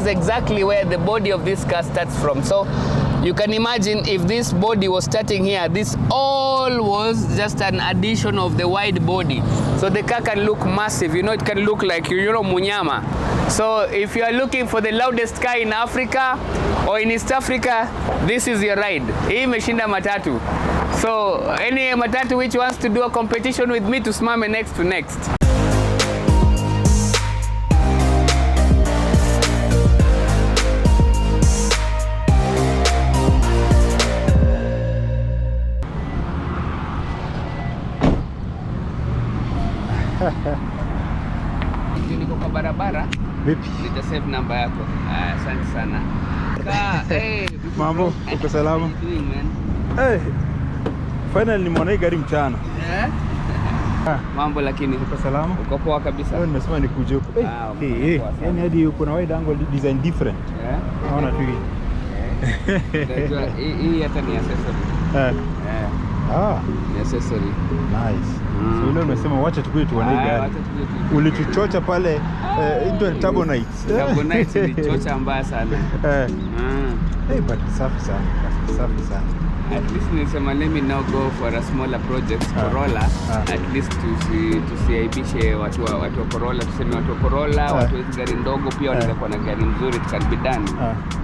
is exactly where the body of this car starts from. So you can imagine if this body was starting here, this all was just an addition of the wide body. So the car can look massive, you know, it can look like, you know, munyama. So if you are looking for the loudest car in Africa or in East Africa, this is your ride. Hii imeshinda matatu. So any matatu which wants to do a competition with me, tusimame next to next. Niko kwa barabara. Vipi? Nitasave namba yako. Asante sana. Hey, mambo, uko salama? Hey, finally nimeona gari mchana. Mambo lakini uko salama? Uko poa kabisa. Leo nimesema nikuje huko. Yaani hadi uko na wide angle design different. Naona tu hii. Hii hata ni accessory. Ni accessory. Nice. So leo nimesema wacha tukuje tuone gari. Ulituchocha pale into Turbo Nights. Turbo Nights ilichocha mbaya sana. But safi sana. Safi sana. At least nisema let me now go for a smaller project, Corolla. At least tusiaibishe watu wa Corolla, tuseme watu wa Corolla, watu wa gari ndogo pia wanaweza kuwa na gari nzuri, it can be done.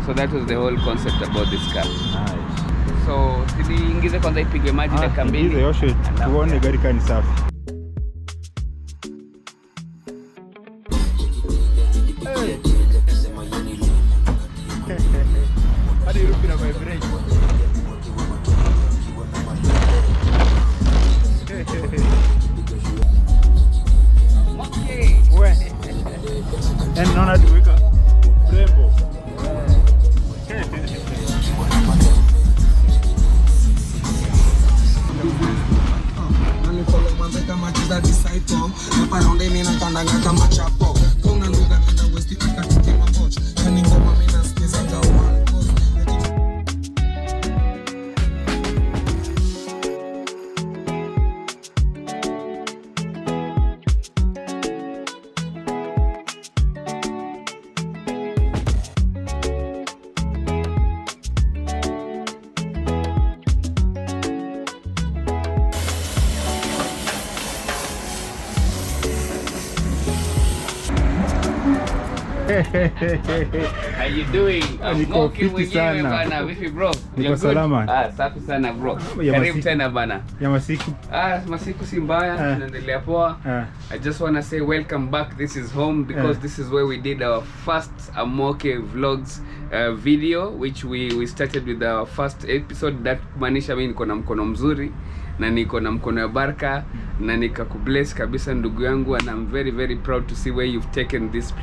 So that was the whole concept about this car. Nice. So tuliingize kwanza ipige maji dakika mbili. Ingize yoshe tuone gari kani safi. Hadi rupi na vibrate. Okay. We. And naona tuweka rembo. How you doing? Niko fiti sana. Bana, vipi bro? Niko salama. Safi sana bro. Karibu tena bana. Ya masiku. Masiku si mbaya, tunaendelea poa. I just want to say welcome back. This is home because this is where we did our first Amoke Vlogs video, which we started with our first episode. That maanisha mimi niko na mkono mzuri na niko na mkono ya baraka na nikakubless kabisa ndugu yangu, and I'm very very proud to see where you've taken this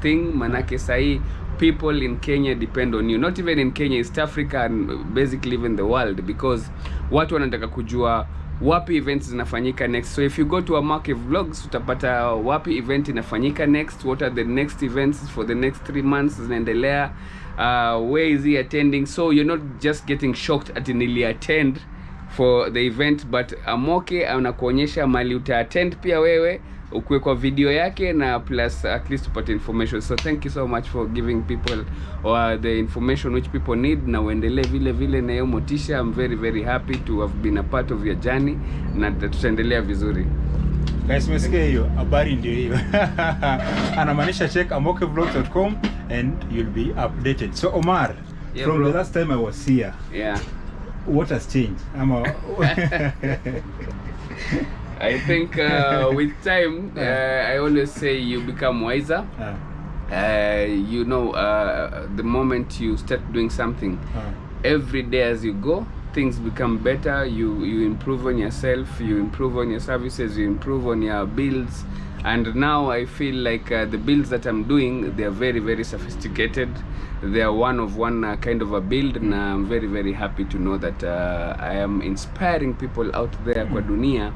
thing. Manake sahi people in Kenya depend on you, not even in Kenya, East Africa, and basically even the world, because watu wanataka kujua wapi events zinafanyika next. So if you go to Amoke Vlogs utapata wapi event inafanyika next, what are the next events for the next 3 months zinaendelea, where is he attending, so you're not just getting shocked at nili attend for the event, but Amoke anakuonyesha mali uta attend pia wewe ukue kwa video yake, na plus at least upate information. So thank you so much for giving people the information which people need, na uendelee vile vile na hiyo motisha. I'm very very happy to have been a part of your journey, na tutaendelea vizuri. Guys, mesikia hiyo habari ndio hiyo. Anamaanisha check amokevlogs.com and you'll be updated. So Omar, from bro, the last time I was here, what has changed? I think with time, I always say you become wiser. You know, the moment you start doing something, every day as you go, things become better. You improve on yourself, you improve on your services, you improve on your builds. And now I feel like the builds that I'm doing, they are very very sophisticated. They are one of one kind of a build, and I'm very very happy to know that I am inspiring people out there kwa dunia,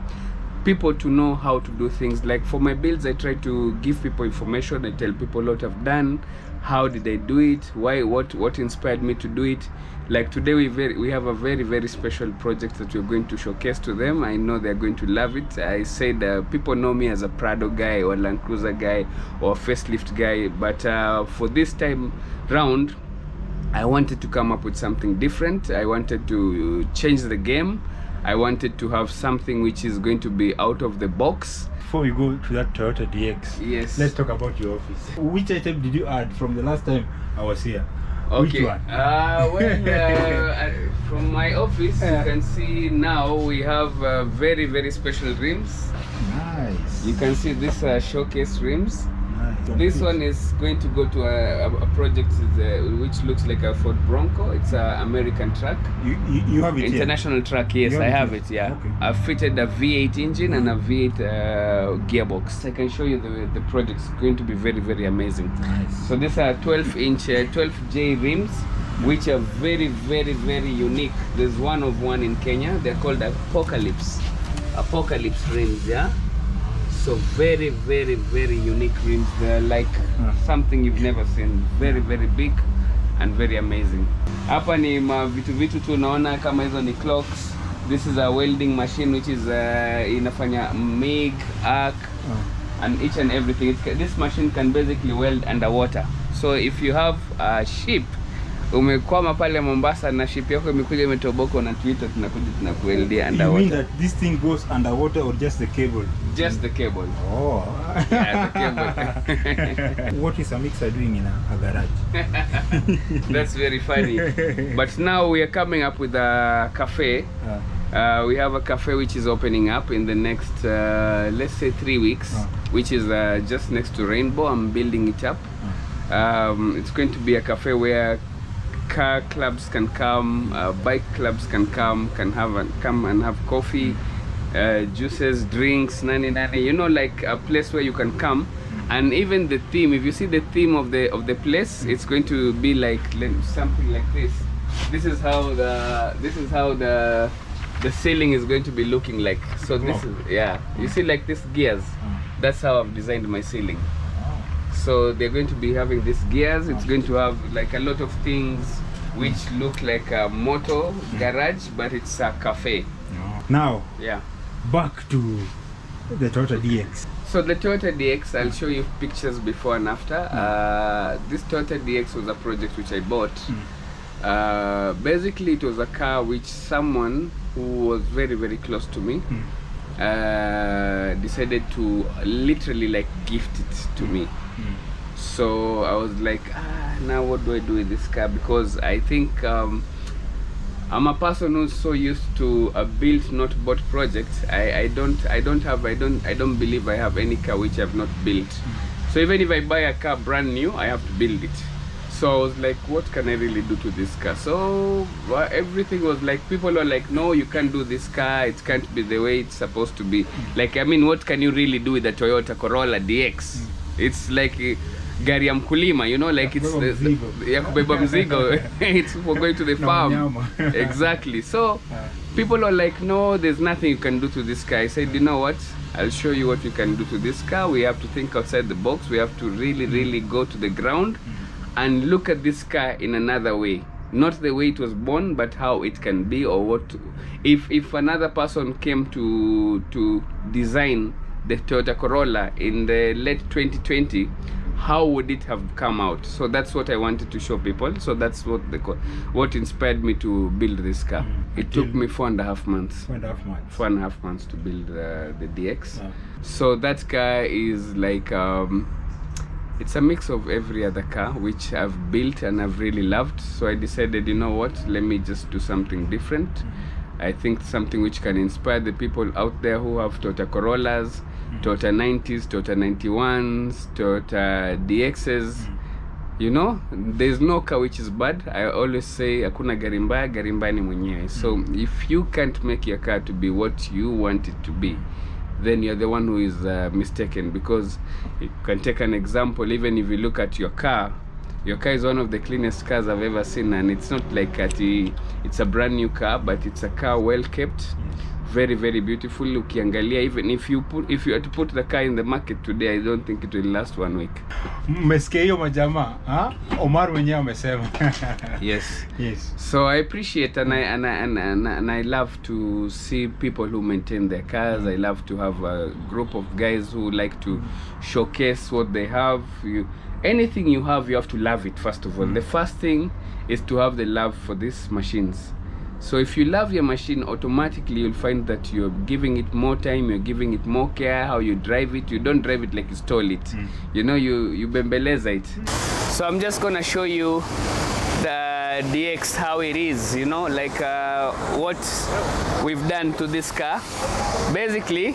people to know how to do things. Like for my builds, I try to give people information. I tell people what I've done, how did I do it, why, what inspired me to do it, like today we have a very special project that we're going to showcase to them. I know they're going to love it. I said people know me as a Prado guy or Land Cruiser guy or facelift guy, but for this time round I wanted to come up with something different. I wanted to change the game. I wanted to have something which is going to be out of the box. Before we go to that Toyota DX, yes, let's talk about your office. Which item did you add from the last time I was here? Okay. Which one? From my office, you can see now we have very special rims. Nice. You can see these showcase rims. Nice. This one is going to go to a project which looks like a Ford Bronco. It's an American truck. You have it International truck, yes, I have it, yeah. Okay. I've fitted a V8 engine and a V8 gearbox. I can show you the project. It's going to be very amazing. Nice. So these are 12J rims, which are very unique. There's one of one in Kenya. They're called Apocalypse rims, yeah. So very unique rims. They're like something you've never seen. Very big and very amazing. Hapa ni vitu tu naona kama hizo ni clocks. This is a welding machine which is inafanya MIG, arc, and each and everything. This machine can basically weld underwater. So if you have a ship, umekwama pale Mombasa na ship yako imekuja imetoboka na Twitter, tunakueldia underwater. You mean that this thing goes underwater or just the cable? Just the cable. Oh. Yeah, the cable. What is a mixer doing in a garage? That's very funny. But now we are coming up with a cafe. We have a cafe which is opening up in the next, let's say 3 weeks, which is just next to Rainbow. I'm building it up. It's going to be a cafe where car clubs can come, bike clubs can come and have coffee, juices, drinks, nani, you know, like a place where you can come. And even the theme, if you see the theme of the place, it's going to be like something like this. This is how the ceiling is going to be looking like. So this is, yeah, you see like these gears. That's how I've designed my ceiling. So they're going to be having these gears. It's going to have like a lot of things which look like a motor garage, but it's a cafe. Now, yeah, back to the Toyota DX. So the Toyota DX, I'll show you pictures before and after. This Toyota DX was a project which I bought. Basically, it was a car which someone who was very close to me decided to literally like gift it to me. So I was like, now what do I do with this car? Because I think I'm a person who's so used to a built not bought project. I don't believe I have any car which I've not built. So even if I buy a car brand new, I have to build it. So I was like, what can I really do to this car? So everything was like, people were like, no, you can't do this car, it can't be the way it's supposed to be. Like, I mean, what can you really do with a Toyota Corolla DX? It's like gari ya mkulima, you know, like it's ya kubeba mzigo. It's for going to the farm. Exactly. So people are like, no, there's nothing you can do to this car. I said, you know what, I'll show you what you can do to this car. We have to think outside the box. We have to really go to the ground and look at this car in another way. Not the way it was born, but how it can be, or what if another person came to design the Toyota Corolla in the late 2020, how would it have come out? So that's what I wanted to show people. So that's what inspired me to build this car. It took me 4.5 months. 4.5 months to build the DX. So that car is like it's a mix of every other car which I've built and I've really loved. So I decided, you know what, let me just do something different. I think something which can inspire the people out there who have Toyota Corollas, Toyota 90s, Toyota 91s, Toyota DXs. You know, there's no car which is bad. I always say, hakuna gari mbaya, gari mbaya ni mwenyewe. So if you can't make your car to be what you want it to be, then you're the one who is mistaken. Because you can take an example, even if you look at your car is one of the cleanest cars I've ever seen, and it's not like it's a brand new car, but it's a car well kept, very very beautiful. Ukiangalia, even if you had to put the car in the market today, I don't think it will last 1 week. Mmesikia hiyo majama, Omar mwenyewe amesema. Yes. Yes. So I appreciate and I love to see people who maintain their cars. I love to have a group of guys who like to showcase what they have. Anything you have to love it first of all. The first thing is to have the love for these machines. So if you love your machine, automatically you'll find that you're giving it more time, you're giving it more care, how you drive it. You don't drive it like you stole it. You know, you bembeleza it. So I'm just gonna show you the DX, how it is, you know, like what we've done to this car. Basically,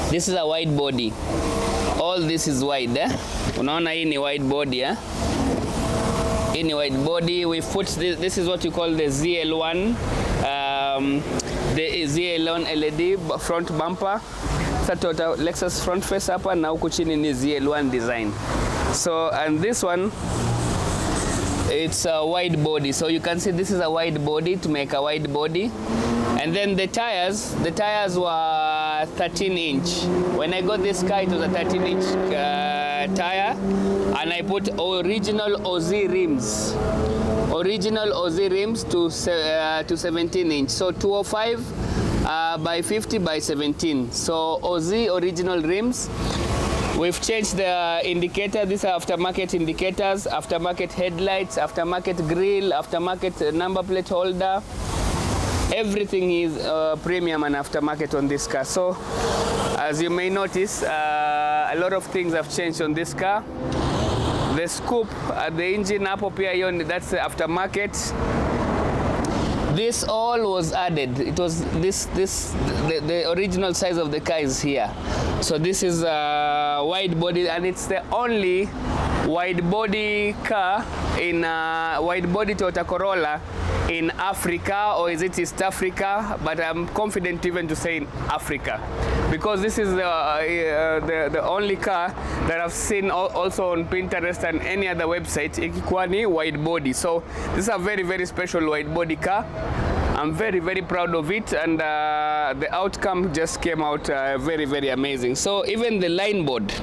this is a wide body. All this is wide, unaona hii ni wide body, In wide body, we put this is what you call the ZL1, the ZL1 LED front bumper. It's a Toyota Lexus front face hapa, na huku chini ni ZL1 design. So, and this one, it's a wide body. So you can see this is a wide body to make a wide body. And then the tires were 13-inch. When I got this car, it was a 13-inch tire, and I put original Aussie rims. Original Aussie rims to 17-inch. So 205 by 50 by 17. So Aussie original rims. We've changed the indicator. These are aftermarket indicators, aftermarket headlights, aftermarket grille, aftermarket number plate holder. Everything is premium and aftermarket on this car. So, as you may notice, a lot of things have changed on this car. The scoop at the engine up here, that's the aftermarket. This all was added. It was the original size of the car is here. So this is a wide body, and it's the only wide body car in wide body Toyota Corolla in Africa, or is it East Africa? But I'm confident even to say in Africa, because this is the only car that I've seen also on Pinterest and any other website ikikuwa ni wide body. So this is a very very special wide body car. I'm very very proud of it, and the outcome just came out very very amazing. So even the line board,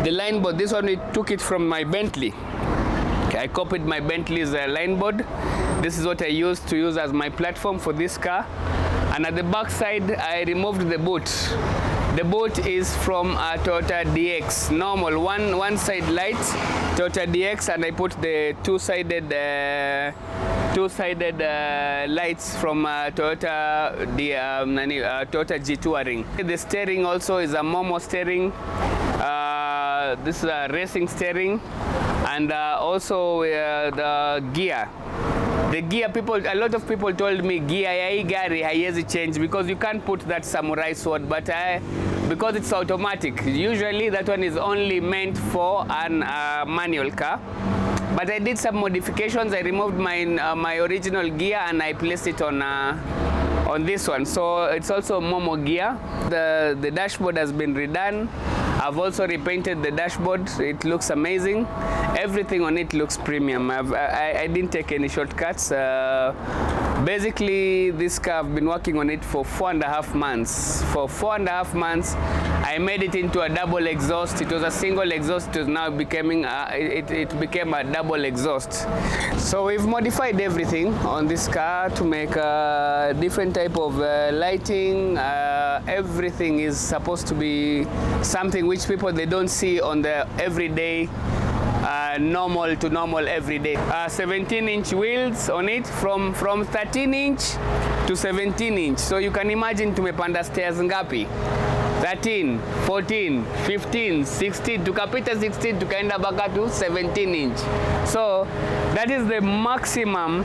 this one we took it from my Bentley. Okay, I copied my Bentley's line board. This is what I used to use as my platform for this car. And at the back side, I removed the boot. The boot is from a Toyota DX, normal one side light Toyota DX, and I put the two-sided lights from Toyota G Touring. The steering also is a Momo steering. This is a racing steering, and also the gear. The gear, a lot of people told me gear ya gari haiwezi change because you can't put that samurai sword, but because it's automatic, usually that one is only meant for an manual car. But I did some modifications. I removed my original gear and I placed it on this one. So it's also Momo gear. The dashboard has been redone. I've also repainted the dashboard. It looks amazing. Everything on it looks premium. I didn't take any shortcuts. Basically, this car, I've been working on it for 4.5 months. For 4.5 months, I made it into a double exhaust. It was a single exhaust. It was now becoming it became a double exhaust. So we've modified everything on this car to make a different type of lighting. Everything is supposed to be something which people they don't see on the everyday. Normal to normal everyday. 17-inch wheels on it, from 13-inch to 17-inch. So you can imagine tumepanda stairs ngapi? 13, 14, 15, 16, tukapita 16 tukaenda baka to 17-inch. So that is the maximum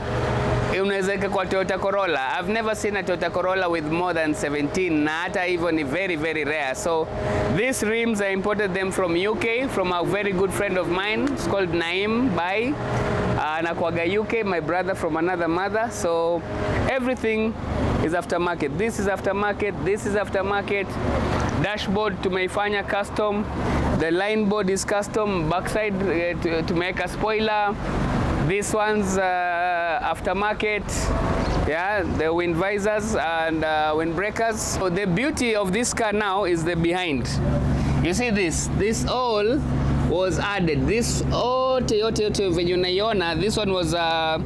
unaweza kwa Toyota Corolla. I've never seen a Toyota Corolla with more than 17, na hata hivyo ni very very rare. So these rims, I imported them from UK from a very good friend of mine. It's called Naim Bai. Anakuaga UK, my brother from another mother. So everything is aftermarket. This is aftermarket, this is aftermarket. Dashboard tumeifanya custom. The line board is custom. Backside to make a spoiler. This one's aftermarket. Yeah, the wind visors and wind breakers. So the beauty of this car now is the behind. You see this all was added. This all Toyota venye unaiona, this one was a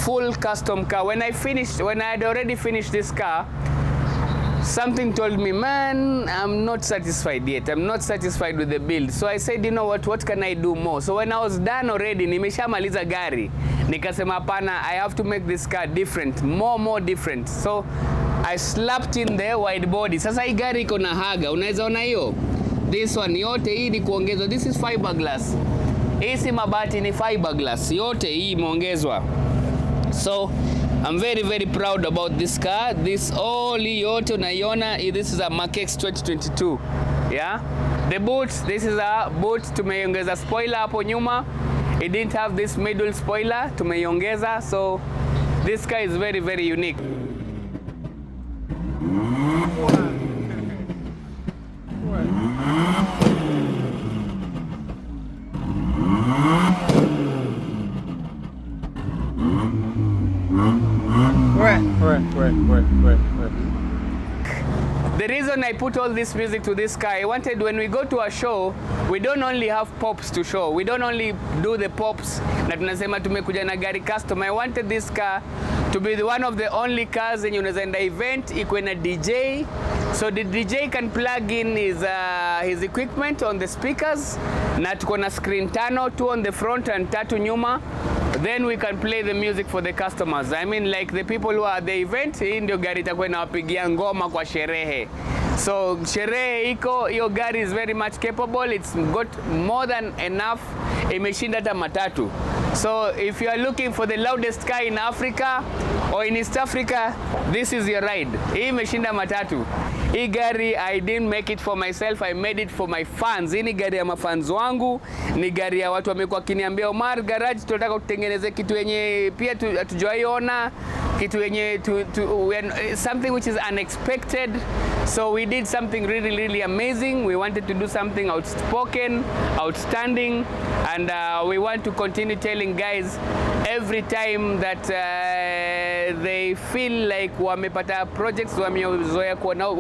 full custom car. When I had already finished this car, something told me, man, I'm not satisfied yet. I'm not satisfied with the build. So I said, you know what can I do more? So when I was done already, nimeshamaliza gari, nikasema hapana, I have to make this car different, more different. So I slapped in the wide body. Sasa hii gari iko na haga, unaweza ona hiyo. This one yote hii ni kuongezwa. This is fiberglass. Hii si mabati, ni fiberglass. Yote hii imeongezwa. So I'm very proud about this car. This all yote unaiona, this is a Mark X 2022. Yeah. The boots, this is a boot, tumeiongeza spoiler hapo nyuma. It didn't have this middle spoiler, tumeiongeza. So this car is very unique. The reason I put all this music to this car, I wanted when we go to a show, we don't only have pops to show. We don't only do the pops na tunasema tumekuja na gari custom. I wanted this car to be one of the only cars yenye unaweza enda event ikuwe na DJ. So the DJ can plug in his equipment on the speakers na tuko na screen tano, 2 on the front and 3 nyuma. Then we can play the music for the customers. I mean, like the people who are at the event, hii ndio gari itakuwa inawapigia ngoma kwa sherehe. So sherehe iko, hiyo gari is very much capable. It's got more than enough. Imeshinda hata matatu. So if you are looking for the loudest car in Africa or in East Africa, this is your ride. Hii imeshinda matatu. Hii gari I didn't make it for myself, I made it for my fans. Hii ni gari ya mafans wangu, ni gari ya watu wamekuwa kiniambia, Omar, garage tunataka kutengeneze kitu yenye pia hatujawahi kitu yenye something which is unexpected. So we did something really amazing. We wanted to do something outspoken, outstanding, and we want to continue telling guys every time that they feel like wamepata projects wamezoea kuona.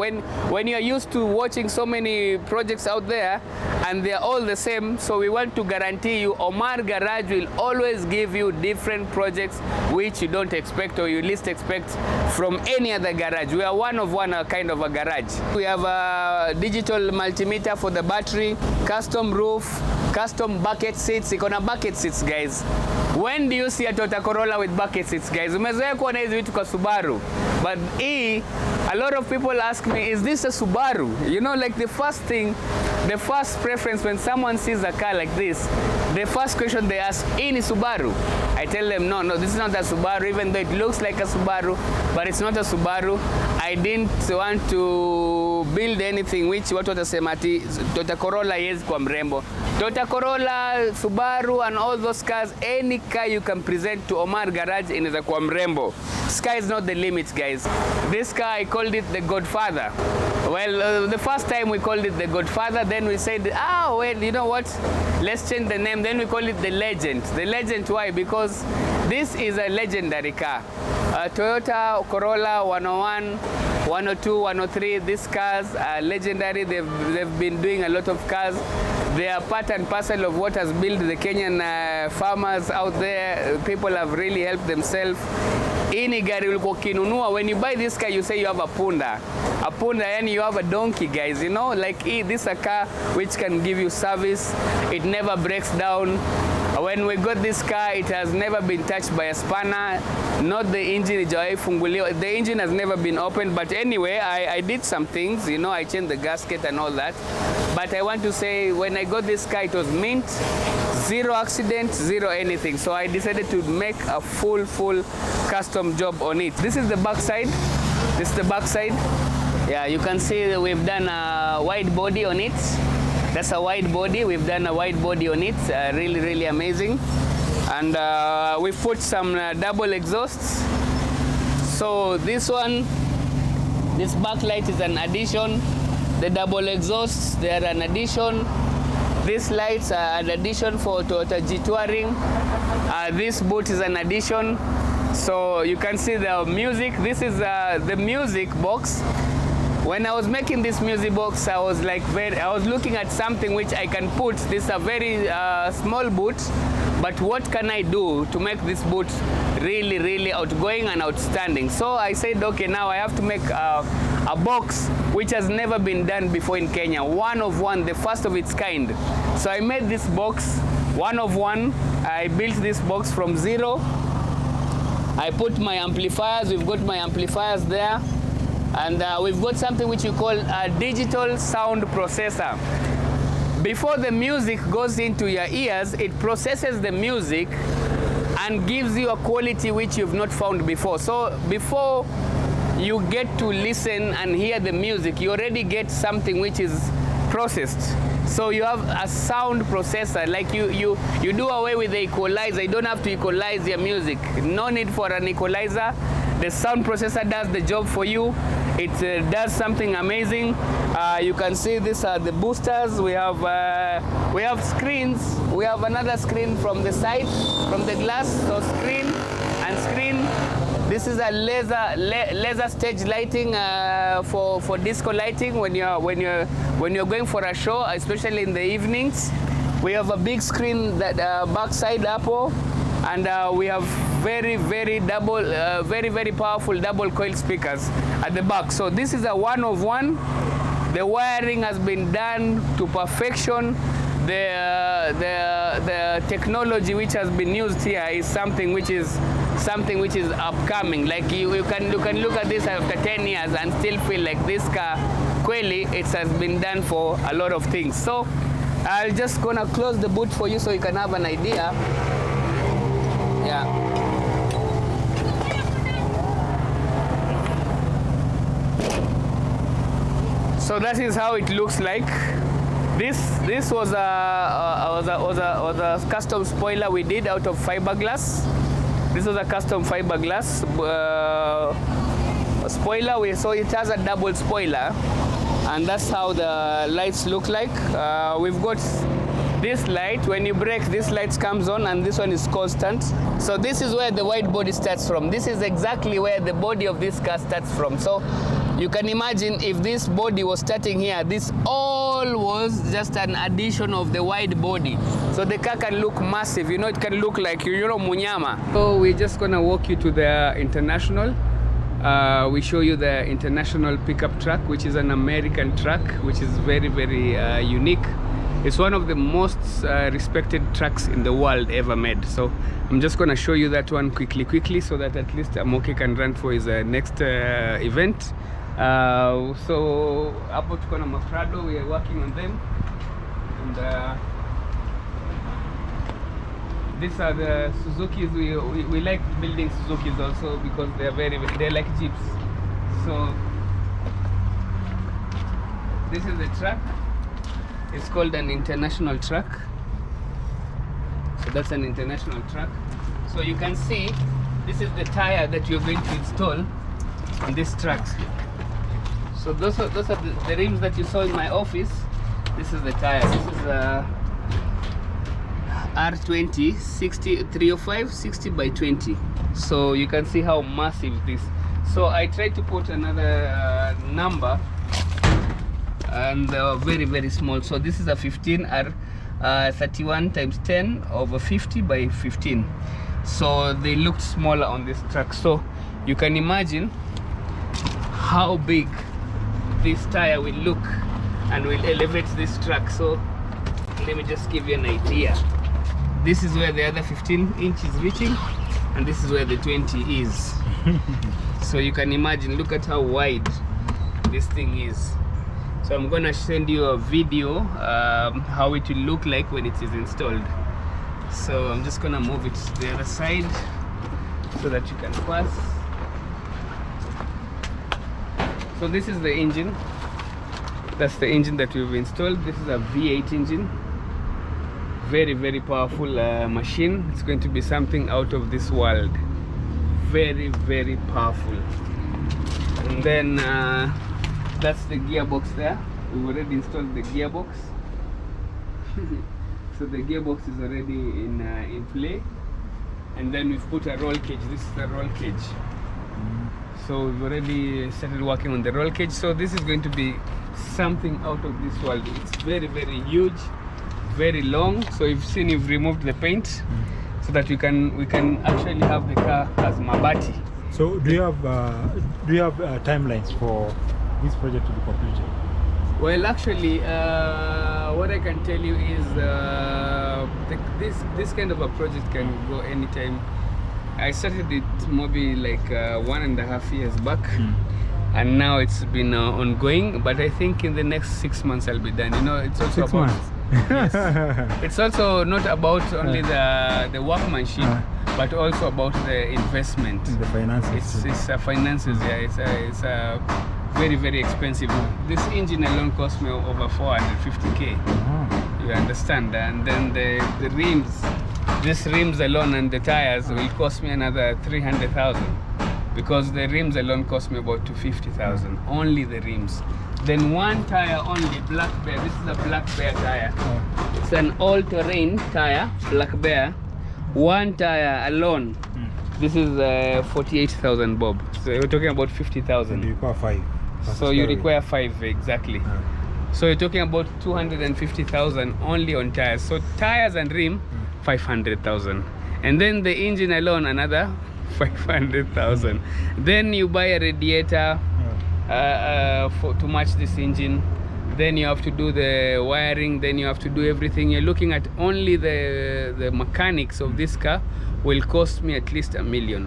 When you are used to watching so many projects out there and they are all the same, so we want to guarantee you Omar Garage will always give you different projects which you don't expect or you least expect from any other garage. We are one of one kind of a garage. We have a digital multimeter for the battery, custom roof, custom bucket seats. Iko na bucket seats, guys. When do you see a Toyota Corolla with bucket seats, guys? Umezoea kuona hizi vitu kwa Subaru. But a lot of people ask me, is this a Subaru? You know, like the first preference when someone sees a car like this, the first question they ask, ni Subaru? I tell them, no, this is not a Subaru, even though it looks like a Subaru, but it's not a Subaru. I didn't want to build anything which watu watasema ati Toyota Corolla yes kwa mrembo. Toyota Corolla, Subaru and all those cars, any car you can present to Omar Garage inaweza kwa mrembo. Sky is not the limit, guys. This car, I called it the Godfather. Well, the first time we called it the Godfather, then we said, well, you know what? Let's change the name. Then we call it the Legend. The Legend, why? Because this is a legendary car. Toyota Corolla 101, 102, 103, these cars are legendary. They've been doing a lot of cars. They are part and parcel of what has built the Kenyan farmers out there. People have really helped themselves. Ini gari ulikuwa ukinunua, when you buy this car you say you have a punda. A punda, yani you have a donkey, guys, you know, like this is a car which can give you service. It never breaks down. When we got this car, it has never been touched by a spanner. Not the engine, the engine has never been opened. But anyway, I did some things, you know, I changed the gasket and all that. But I want to say, when I got this car, it was mint, 0 accidents, 0 anything. So I decided to make a full custom job on it. This is the back side. This is the back side. Yeah, you can see that we've done a wide body on it. That's a wide body. We've done a wide body on it. Really amazing. And we've put some double exhausts. So this one, this backlight is an addition. The double exhausts, they are an addition. These lights are an addition for Toyota G Touring. This boot is an addition. So you can see the music. This is the music box. When I was making this music box, I was like I was looking at something which I can put. This is a very small boot, but what can I do to make this boot really, really outgoing and outstanding? So I said, okay, now I have to make a box which has never been done before in Kenya. One of one, the first of its kind. So I made this box, one of one. I built this box from zero. I put my amplifiers. We've got my amplifiers there. And we've got something which we call a digital sound processor. Before the music goes into your ears, it processes the music and gives you a quality which you've not found before. So before you get to listen and hear the music, you already get something which is processed. So you have a sound processor, like you do away with the equalizer. You don't have to equalize your music. No need for an equalizer. The sound processor does the job for you. It does something amazing. You can see these are the boosters. We have screens. We have another screen from the side, from the glass. So screen and screen. This is a laser stage lighting for disco lighting when you're going for a show, especially in the evenings. We have a big screen that backside Apple, and we have very powerful double coil speakers at the back. So this is a one of one. The wiring has been done to perfection. The technology which has been used here is something which is upcoming. Like you can look at this after 10 years and still feel like this car, clearly it has been done for a lot of things. So I'm just gonna close the boot for you so you can have an idea. Yeah. So that is how it looks like. This was a custom spoiler we did out of fiberglass. This was a custom fiberglass spoiler. So it has a double spoiler, and that's how the lights look like. We've got this light. When you brake, this light comes on, and this one is constant. So this is where the wide body starts from. This is exactly where the body of this car starts from. So you can imagine if this body was starting here, this all was just an addition of the wide body. So the car can look massive, you know, it can look like, you know, Munyama. So we're just gonna walk you to the International. We show you the International pickup truck, which is an American truck, which is very unique. It's one of the most respected trucks in the world ever made. So I'm just gonna show you that one quickly, so that at least Amoke can run for his next event. So hapo tuko na Prado, we are working on them, and these are the Suzukis. We like building Suzukis also because they're like Jeeps. So this is the truck. It's called an International truck. So that's an International truck. So you can see this is the tire that you're going to install on this truck. So those are the rims that you saw in my office. This is the tire. This is a R20 305 60 by 20. So you can see how massive this. So I tried to put another number, and they are very small. So this is a 15 31 times 10 over 50 by 15. So they looked smaller on this truck. So you can imagine how big this tire will look and will elevate this truck. So let me just give you an idea. This is where the other 15 inch is reaching, and this is where the 20 is. So you can imagine, look at how wide this thing is. So I'm gonna send you a video how it will look like when it is installed. So I'm just gonna move it to the other side so that you can pass. So this is the engine. That's the engine that we've installed. This is a V8 engine. Very powerful machine. It's going to be something out of this world. Very powerful. And then that's the gearbox there. We've already installed the gearbox. So the gearbox is already in play. and then we've put a roll cage. This is the roll cage. So we've already started working on the roll cage. So this is going to be something out of this world. It's very, very huge, very long. So you've seen, you've removed the paint so that we can actually have the car as mabati. So do you have timelines for this project to be completed? Well, actually, what I can tell you is this kind of a project can go anytime. I started it maybe like 1.5 years back, and now it's been ongoing. But I think in the next 6 months I'll be done. You know, it's also 6 months. Yes. It's also not about only the workmanship, but also about the investment. The finances. It's finances. Yeah, it's a very, very expensive. This engine alone cost me over 450k. You understand? And then the rims, these rims alone and the tires will cost me another 300,000, because the rims alone cost me about 250,000. Only the rims. Then one tire only, Black Bear. This is a Black Bear tire. It's an all-terrain tire, Black Bear. One tire alone. This is 48,000 bob. So you're talking about 50,000. You require 5. So you require 5 exactly. So you're talking about 250,000 only on tires. So tires and rim, 500,000. And then the engine alone, another 500,000. Then you buy a radiator to match this engine. Then you have to do the wiring. Then you have to do everything. You're looking at only the mechanics of this car will cost me at least $1 million.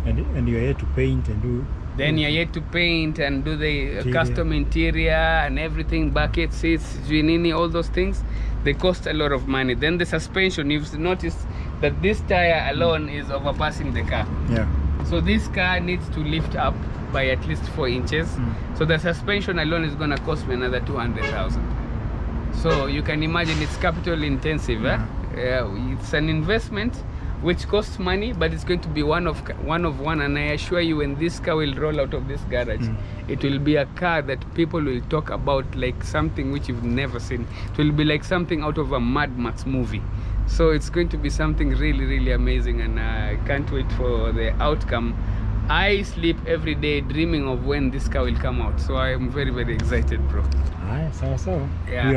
And you're here to paint and do. Then you're yet to paint and do the custom interior and everything, bucket seats, Ginini, all those things. They cost a lot of money. Then the suspension, you've noticed that this tire alone is overpassing the car. Yeah. So this car needs to lift up by at least 4 inches. So the suspension alone is going to cost me another 200,000. So you can imagine it's capital intensive. It's an investment which costs money, but it's going to be one of one. And I assure you, when this car will roll out of this garage, it will be a car that people will talk about like something which you've never seen. It will be like something out of a Mad Max movie. So it's going to be something really, really amazing, and I can't wait for the outcome. I sleep every day dreaming of when this car will come out. So I am very, very excited, bro. So. Yeah. We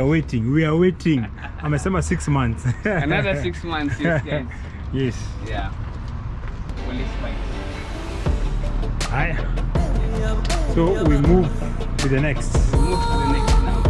are waiting. I'm 6 months. Another 6 months, yes, guys. Yes. Yeah. Police fight. So we move to the next. We move to the next now.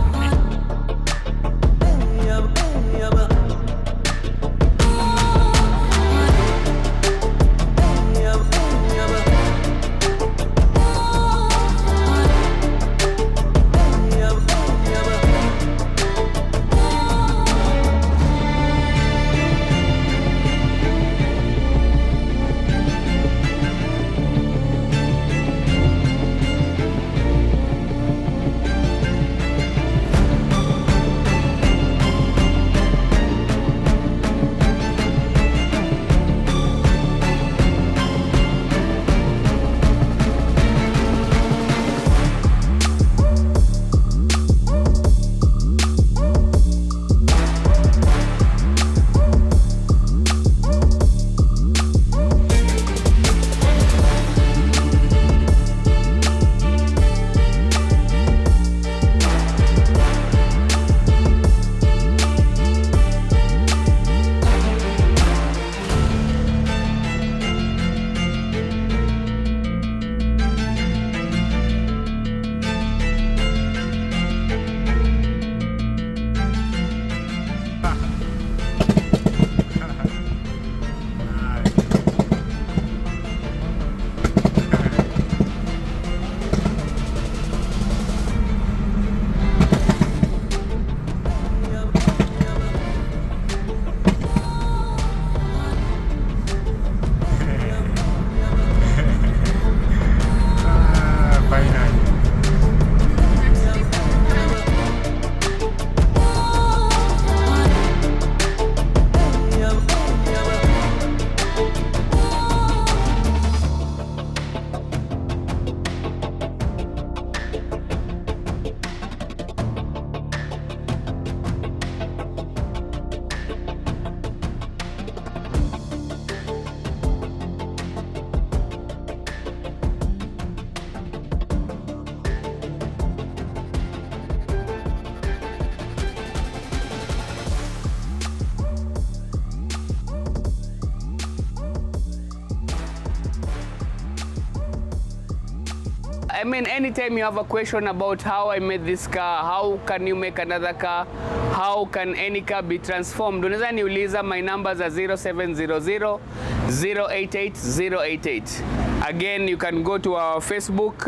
I mean, anytime you have a question about how I made this car, how can you make another car, how can any car be transformed, unaweza niuliza. My numbers are 0700 088 088. Again, you can go to our Facebook.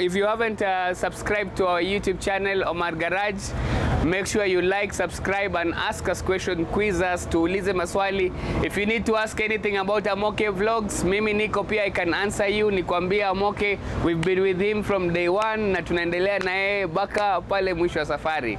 If you haven't subscribed to our YouTube channel, Omar Garage, make sure you like, subscribe, and ask us question, quiz us, tuulize maswali. If you need to ask anything about Amoke Vlogs, mimi niko pia, I can answer you. Nikwambie Amoke, we've been with him from day one na tunaendelea na yeye baka pale mwisho wa safari.